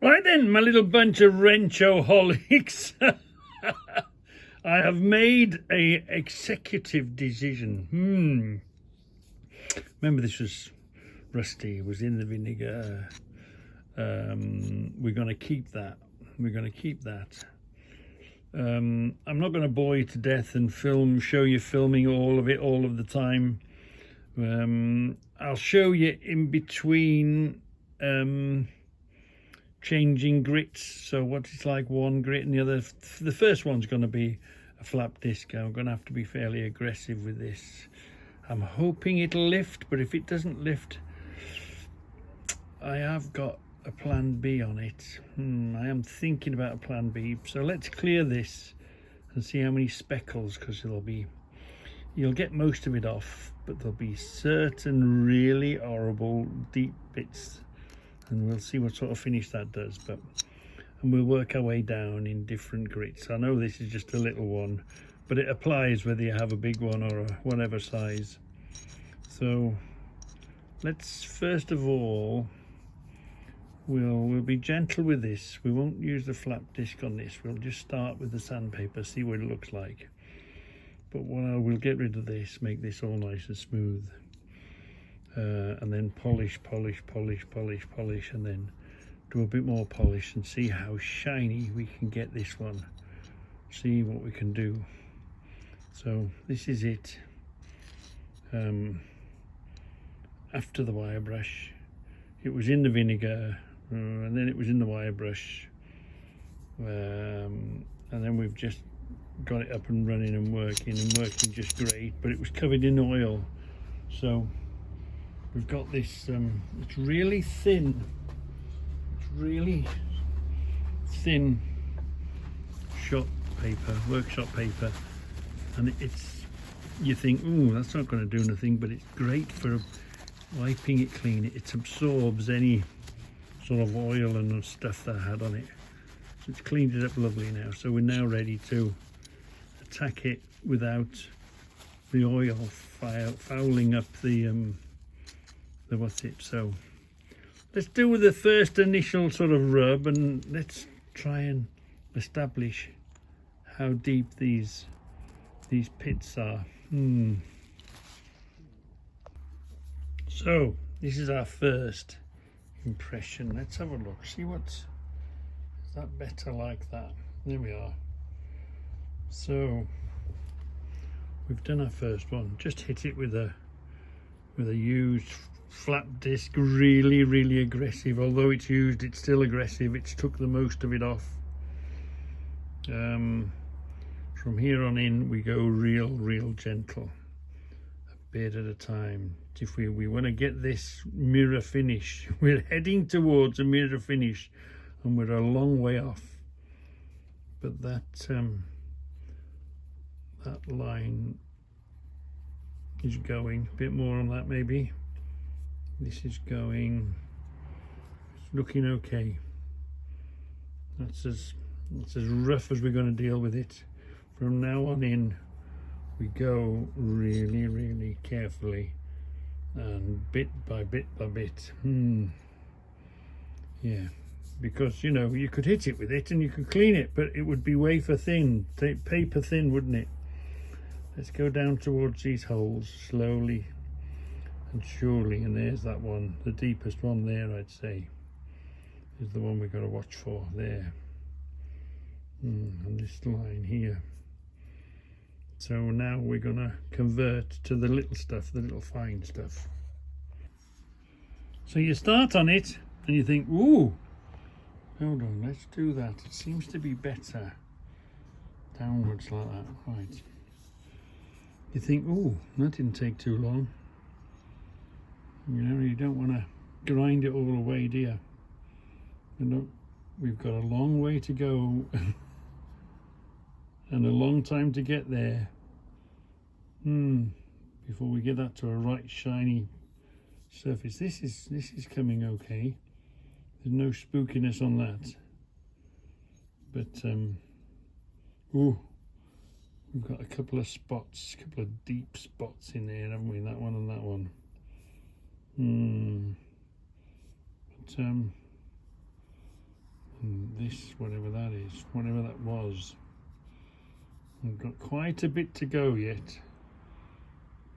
Right then, my little bunch of wrenchoholics. I have made a executive decision. Remember, this was rusty. It was in the vinegar. We're going to keep that. I'm not going to bore you to death and show you filming all of it all of the time. I'll show you in between changing grits, so what it's like one grit and the other. The first one's going to be a flap disc. I'm going to have to be fairly aggressive with this. I'm hoping it'll lift, but if it doesn't lift, I have got a plan B on it. I am thinking about a plan B, so let's clear this and see how many speckles, because you'll get most of it off, but there'll be certain really horrible deep bits, and we'll see what sort of finish that does. And we'll work our way down in different grits. I know this is just a little one, but it applies whether you have a big one or a whatever size. So let's first of all, we'll be gentle with this. We won't use the flap disc on this. We'll just start with the sandpaper, see what it looks like. But we'll get rid of this, make this all nice and smooth. And then polish, and then do a bit more polish and see how shiny we can get this one. See what we can do. So this is it. After the wire brush, it was in the vinegar, and then it was in the wire brush, and then we've just got it up and running and working just great. But it was covered in oil, so we've got this. It's really thin. Workshop paper, and you think, oh, that's not going to do nothing, but it's great for wiping it clean. It absorbs any sort of oil and stuff that I had on it. So it's cleaned it up lovely now. So we're now ready to attack it without the oil fouling up the what's it. So let's do with the first initial sort of rub, and let's try and establish how deep these pits are. So this is our first impression. Let's have a look, see is that better like that? There we are. So we've done our first one. Just hit it with a used flap disc, really aggressive. Although it's used, it's still aggressive. It's took the most of it off. From here on in, we go real gentle, a bit at a time. If we want to get this mirror finish, we're heading towards a mirror finish, and we're a long way off. But that line is going a bit more on that, maybe. This is going, it's looking okay. That's as rough as we're going to deal with it. From now on in, we go really carefully, and bit by bit. Yeah, because you could hit it with it and you could clean it, but it would be wafer thin, paper thin, wouldn't it? Let's go down towards these holes slowly and surely, and there's that one, the deepest one there, I'd say, is the one we've got to watch for there. And this line here. So now we're gonna convert to the little stuff, the little fine stuff. So you start on it and you think, ooh, hold on, let's do that. It seems to be better downwards like that. Right. You think, ooh, that didn't take too long. You don't want to grind it all away, do you? We've got a long way to go and a long time to get there. Before we get that to a right shiny surface. This is coming okay. There's no spookiness on that. But ooh, we've got a couple of spots, a couple of deep spots in there, haven't we? That one and that one. But this, whatever that is, whatever that was. We've got quite a bit to go yet,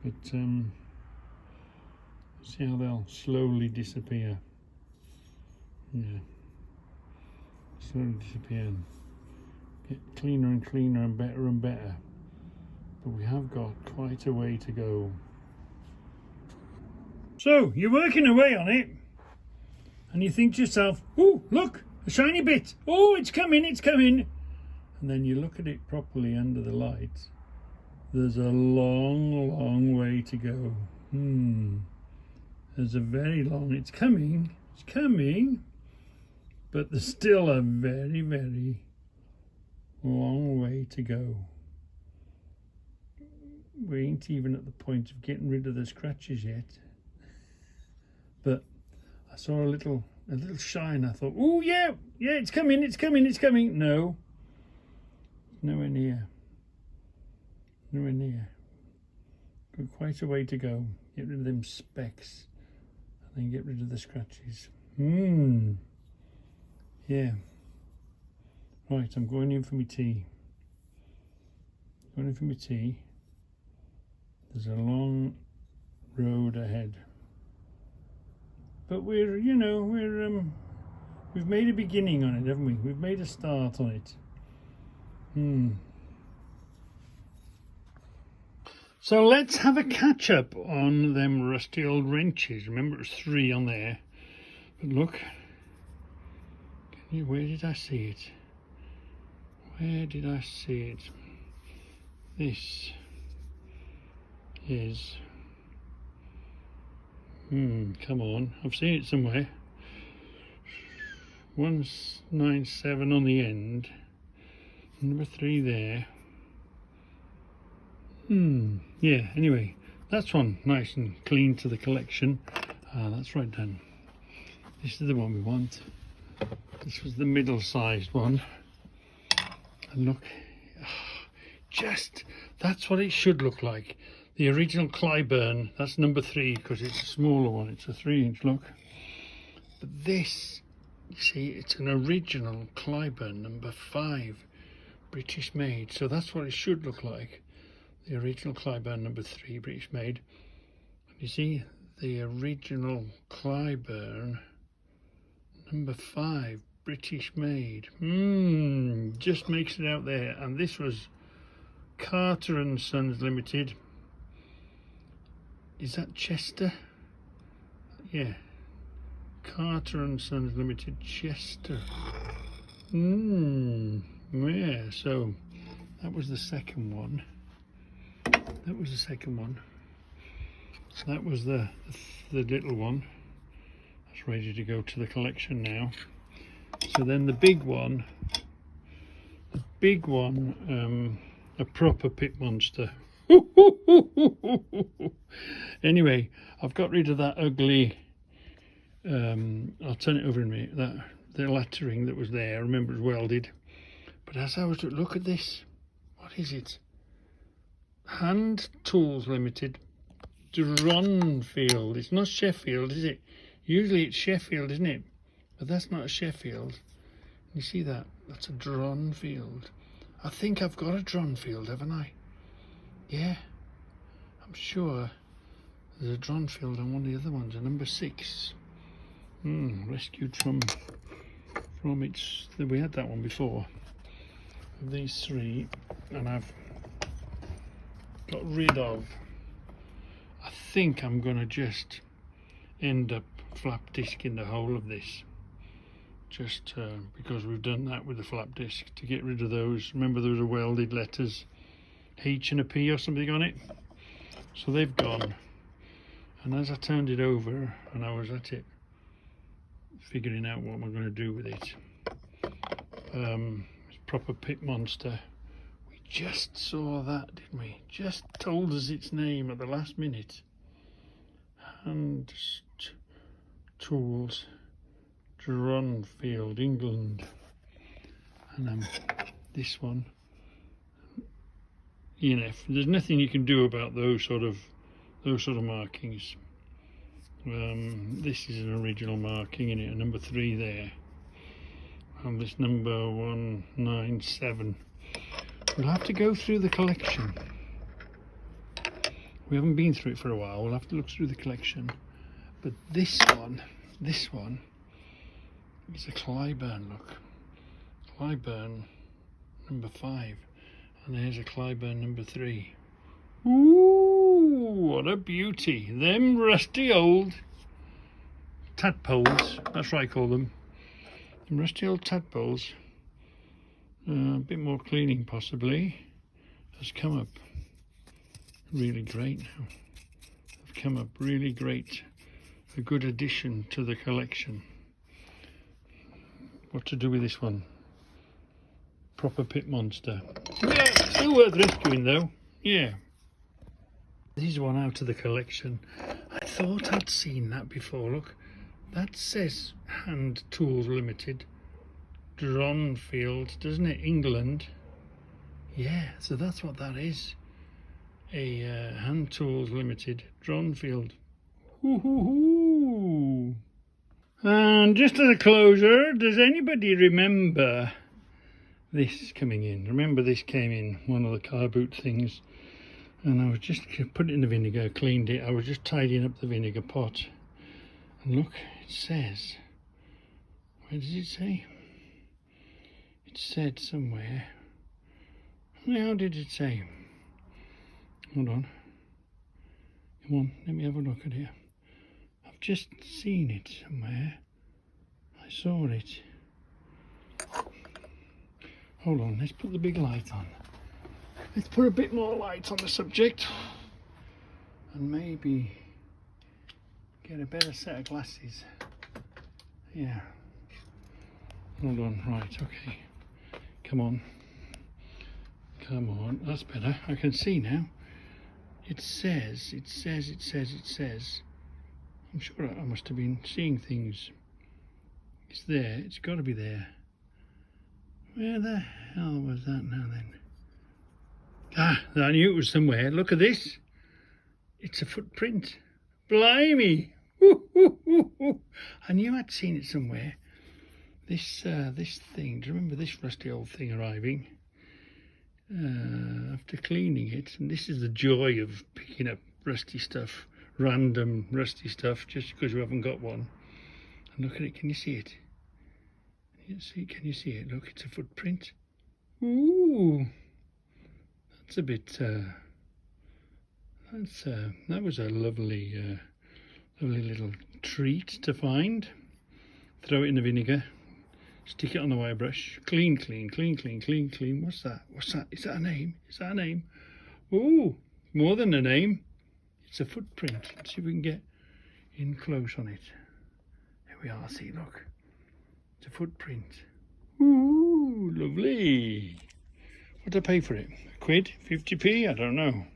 but see how they'll slowly disappear. Yeah, slowly disappear and get cleaner and cleaner and better, but we have got quite a way to go. So you're working away on it and you think to yourself, oh look, a shiny bit, oh it's coming, and then you look at it properly under the light. There's a long way to go. There's a very long, it's coming, but there's still a very long way to go. We ain't even at the point of getting rid of the scratches yet. But I saw a little shine. I thought, oh yeah, it's coming. No, nowhere near. Got quite a way to go. Get rid of them specks, and then get rid of the scratches. Yeah. Right, I'm going in for my tea. There's a long road ahead. But we've made a beginning on it, haven't we? We've made a start on it. So let's have a catch up on them rusty old wrenches. Remember, it was 3 on there. But look, where did I see it? This is. Come on, I've seen it somewhere. 197 on the end. Number 3 there. Yeah, anyway, that's one nice and clean to the collection. That's right done. This is the one we want. This was the middle-sized one. And look, that's what it should look like. The original Clyburn, that's number 3 because it's a smaller one. It's a 3-inch, look. But this, you see, it's an original Clyburn number 5, British made. So that's what it should look like. The original Clyburn number 3, British made. And you see, the original Clyburn number 5, British made. Just makes it out there. And this was Carter and Sons Limited. Is that Chester? Yeah. Carter and Sons Limited, Chester. Yeah, so that was the second one. That was the little one. That's ready to go to the collection now. So then the big one, a proper pit monster. Anyway, I've got rid of that ugly, I'll turn it over in a minute, the lettering that was there. I remember it was welded. But as I was to look at this, what is it? Hand Tools Limited, Dronfield. It's not Sheffield, is it? Usually it's Sheffield, isn't it? But that's not a Sheffield. You see that? That's a Dronfield. I think I've got a Dronfield, haven't I? Yeah, I'm sure there's a Dronfield on one of the other ones, a number 6. Rescued from its, we had that one before. These 3, and I've got rid of. I think I'm going to just end up flap discing the whole of this. Just because we've done that with the flap disc to get rid of those. Remember, those are welded letters, H and a P or something on it. So they've gone. And as I turned it over and I was at it, figuring out what am I going to do with it. It's proper pit monster. We just saw that, didn't we? Just told us its name at the last minute. Hand Tools, Dronfield, England. And this one, ENF. There's nothing you can do about those sort of markings. This is an original marking in it, a number 3 there. on this number 197. We'll have to go through the collection. We haven't been through it for a while. We'll have to look through the collection. But this one is a Clyburn, look. Clyburn number 5. And there's a Clyburn number 3. Ooh, what a beauty. Them rusty old tadpoles, that's what I call them. Them rusty old tadpoles. A bit more cleaning possibly has come up really great now. Have come up really great. A good addition to the collection. What to do with this one? Proper pit monster. Yeah, still worth rescuing though. Yeah. This is one out of the collection. I thought I'd seen that before. Look, that says Hand Tools Limited, Dronfield, doesn't it? England. Yeah, so that's what that is. A Hand Tools Limited, Dronfield. Hoo-hoo-hoo. And just as a closer, does anybody remember this coming in? Remember this came in one of the car boot things, and I was just put it in the vinegar, cleaned it. I was just tidying up the vinegar pot, and look, it says, where does it say? It said somewhere. How did it say? Hold on. Come on, let me have a look at it. I've just seen it somewhere. I saw it. Hold on, let's put the big light on. Let's put a bit more light on the subject. And maybe get a better set of glasses. Yeah. Hold on, right, okay. Come on. Come on, that's better. I can see now. It says. I'm sure I must have been seeing things. It's there, it's got to be there. Where the hell was that now then? Ah, I knew it was somewhere. Look at this. It's a footprint. Blimey. I knew I'd seen it somewhere. This thing, do you remember this rusty old thing arriving? After cleaning it, and this is the joy of picking up rusty stuff, random rusty stuff, just because you haven't got one. And look at it, can you see it? Can you see it? Look, it's a footprint. Ooh, that's a bit. That was a lovely, lovely little treat to find. Throw it in the vinegar. Stick it on the wire brush. Clean. What's that? Is that a name? Ooh, more than a name. It's a footprint. Let's see if we can get in close on it. Here we are. See, look. It's a footprint. Ooh, lovely. What did I pay for it? £1? 50p? I don't know.